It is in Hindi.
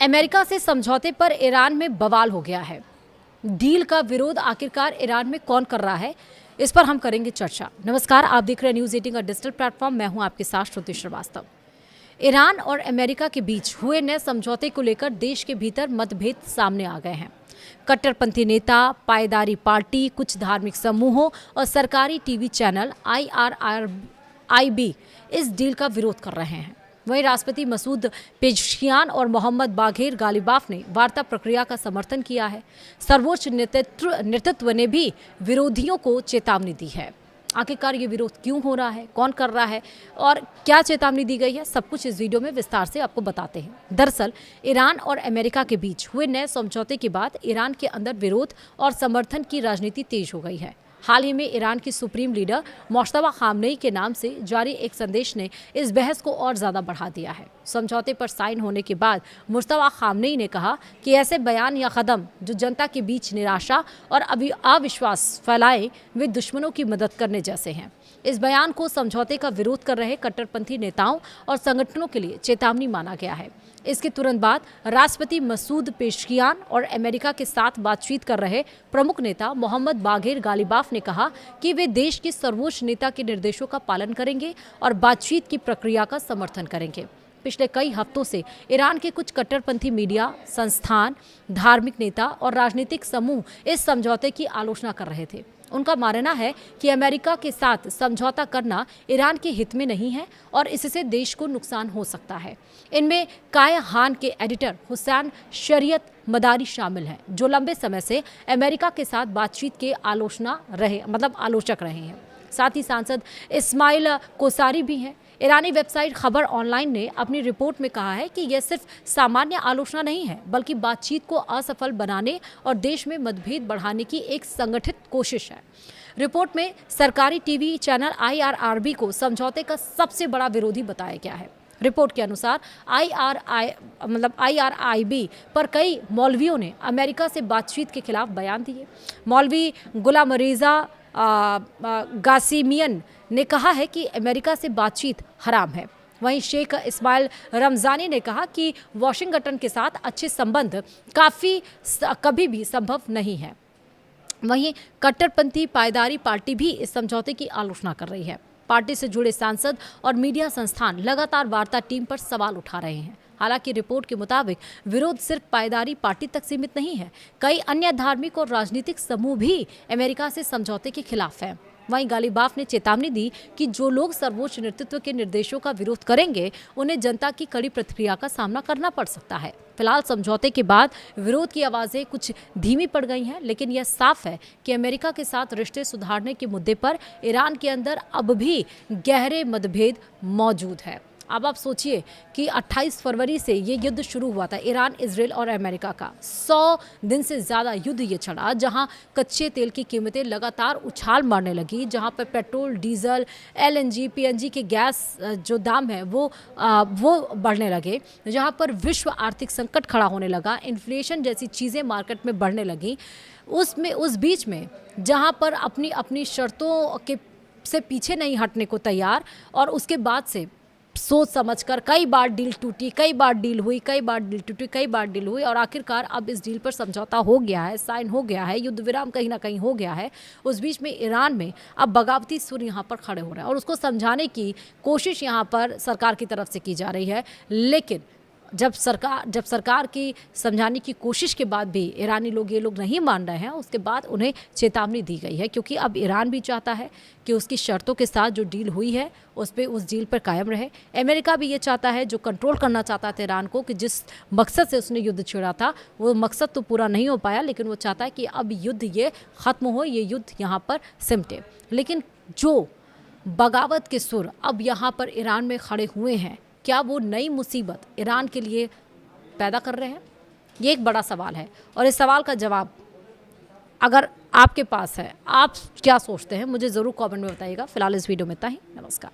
अमेरिका से समझौते पर ईरान में बवाल हो गया है। डील का विरोध आखिरकार ईरान में कौन कर रहा है, इस पर हम करेंगे चर्चा। नमस्कार, आप देख रहे हैं न्यूज़ 18 का डिजिटल प्लेटफॉर्म। मैं हूं आपके साथ श्रुति श्रीवास्तव। ईरान और अमेरिका के बीच हुए नए समझौते को लेकर देश के भीतर मतभेद सामने आ गए हैं। कट्टरपंथी नेता, पायदारी पार्टी, कुछ धार्मिक समूहों और सरकारी टीवी चैनल IRIB इस डील का विरोध कर रहे हैं। वहीं राष्ट्रपति मसूद पेज़ेश्कियान और मोहम्मद बाघेर गालिबाफ ने वार्ता प्रक्रिया का समर्थन किया है। सर्वोच्च नेतृत्व ने भी विरोधियों को चेतावनी दी है। आखिरकार ये विरोध क्यों हो रहा है, कौन कर रहा है और क्या चेतावनी दी गई है, सब कुछ इस वीडियो में विस्तार से आपको बताते हैं। दरअसल ईरान और अमेरिका के बीच हुए नए समझौते के बाद ईरान के अंदर विरोध और समर्थन की राजनीति तेज हो गई है। हाल ही में ईरान की सुप्रीम लीडर मुश्तबा खामनेई के नाम से जारी एक संदेश ने इस बहस को और ज़्यादा बढ़ा दिया है। समझौते पर साइन होने के बाद मुश्तबा खामनेई ने कहा कि ऐसे बयान या कदम जो जनता के बीच निराशा और अविश्वास फैलाएं, वे दुश्मनों की मदद करने जैसे हैं। इस बयान को समझौते का विरोध कर रहे कट्टरपंथी नेताओं और संगठनों के लिए चेतावनी माना गया है। इसके तुरंत बाद राष्ट्रपति मसूद पेज़ेश्कियान और अमेरिका के साथ बातचीत कर रहे प्रमुख नेता मोहम्मद बाघेर गालिबाफ ने कहा कि वे देश के सर्वोच्च नेता के निर्देशों का पालन करेंगे और बातचीत की प्रक्रिया का समर्थन करेंगे। पिछले कई हफ्तों से ईरान के कुछ कट्टरपंथी मीडिया संस्थान, धार्मिक नेता और राजनीतिक समूह इस समझौते की आलोचना कर रहे थे। उनका मानना है कि अमेरिका के साथ समझौता करना ईरान के हित में नहीं है और इससे देश को नुकसान हो सकता है। इनमें कायहान के एडिटर हुसैन शरीयत मदारी शामिल हैं, जो लंबे समय से अमेरिका के साथ बातचीत के आलोचक रहे हैं। साथ ही सांसद इस्माइल कोसारी भी हैं। ईरानी वेबसाइट खबर ऑनलाइन ने अपनी रिपोर्ट में कहा है कि यह सिर्फ सामान्य आलोचना नहीं है, बल्कि बातचीत को असफल बनाने और देश में मतभेद बढ़ाने की एक संगठित कोशिश है। रिपोर्ट में सरकारी टीवी चैनल IRIB को समझौते का सबसे बड़ा विरोधी बताया गया है। रिपोर्ट के अनुसार IRIB पर कई मौलवियों ने अमेरिका से बातचीत के खिलाफ बयान दिए। मौलवी गुलाम रेजा गासिमियन ने कहा है कि अमेरिका से बातचीत हराम है। वहीं शेख इस्माइल रमजानी ने कहा कि वाशिंगटन के साथ अच्छे संबंध कभी भी संभव नहीं है। वहीं कट्टरपंथी पायदारी पार्टी भी इस समझौते की आलोचना कर रही है। पार्टी से जुड़े सांसद और मीडिया संस्थान लगातार वार्ता टीम पर सवाल उठा रहे हैं। हालांकि रिपोर्ट के मुताबिक विरोध सिर्फ पायदारी पार्टी तक सीमित नहीं है। कई अन्य धार्मिक और राजनीतिक समूह भी अमेरिका से समझौते के खिलाफ हैं। वहीं गालिबाफ ने चेतावनी दी कि जो लोग सर्वोच्च नेतृत्व के निर्देशों का विरोध करेंगे, उन्हें जनता की कड़ी प्रतिक्रिया का सामना करना पड़ सकता है। फिलहाल समझौते के बाद विरोध की आवाज़ें कुछ धीमी पड़ गई हैं, लेकिन यह साफ है कि अमेरिका के साथ रिश्ते सुधारने के मुद्दे पर ईरान के अंदर अब भी गहरे मतभेद मौजूद है। अब आप सोचिए कि 28 फरवरी से ये युद्ध शुरू हुआ था, ईरान, इजराइल और अमेरिका का 100 दिन से ज़्यादा युद्ध ये चला, जहां कच्चे तेल की कीमतें लगातार उछाल मारने लगी, जहां पर पेट्रोल, डीजल, LNG, PNG के गैस जो दाम है वो बढ़ने लगे, जहां पर विश्व आर्थिक संकट खड़ा होने लगा, इन्फ्लेशन जैसी चीज़ें मार्केट में बढ़ने लगी। उस बीच में जहां पर अपनी शर्तों से पीछे नहीं हटने को तैयार, और उसके बाद से सोच समझकर कई बार डील टूटी, कई बार डील हुई, कई बार डील टूटी, कई बार डील हुई, और आखिरकार अब इस डील पर समझौता हो गया है, साइन हो गया है, युद्ध विराम कहीं ना कहीं हो गया है। उस बीच में ईरान में अब बगावती सुर यहाँ पर खड़े हो रहे हैं और उसको समझाने की कोशिश यहाँ पर सरकार की तरफ से की जा रही है। लेकिन जब सरकार की समझाने की कोशिश के बाद भी ईरानी लोग नहीं मान रहे हैं, उसके बाद उन्हें चेतावनी दी गई है, क्योंकि अब ईरान भी चाहता है कि उसकी शर्तों के साथ जो डील हुई है उस डील पर कायम रहे। अमेरिका भी ये चाहता है, जो कंट्रोल करना चाहता था ईरान को, कि जिस मकसद से उसने युद्ध छेड़ा था वो मकसद तो पूरा नहीं हो पाया, लेकिन वो चाहता है कि अब युद्ध ये ख़त्म हो, ये युद्ध यहाँ पर सिमटे। लेकिन जो बगावत के सुर अब यहाँ पर ईरान में खड़े हुए हैं, क्या वो नई मुसीबत ईरान के लिए पैदा कर रहे हैं? ये एक बड़ा सवाल है, और इस सवाल का जवाब अगर आपके पास है, आप क्या सोचते हैं, मुझे ज़रूर कमेंट में बताइएगा। फिलहाल इस वीडियो में इतना ही। नमस्कार।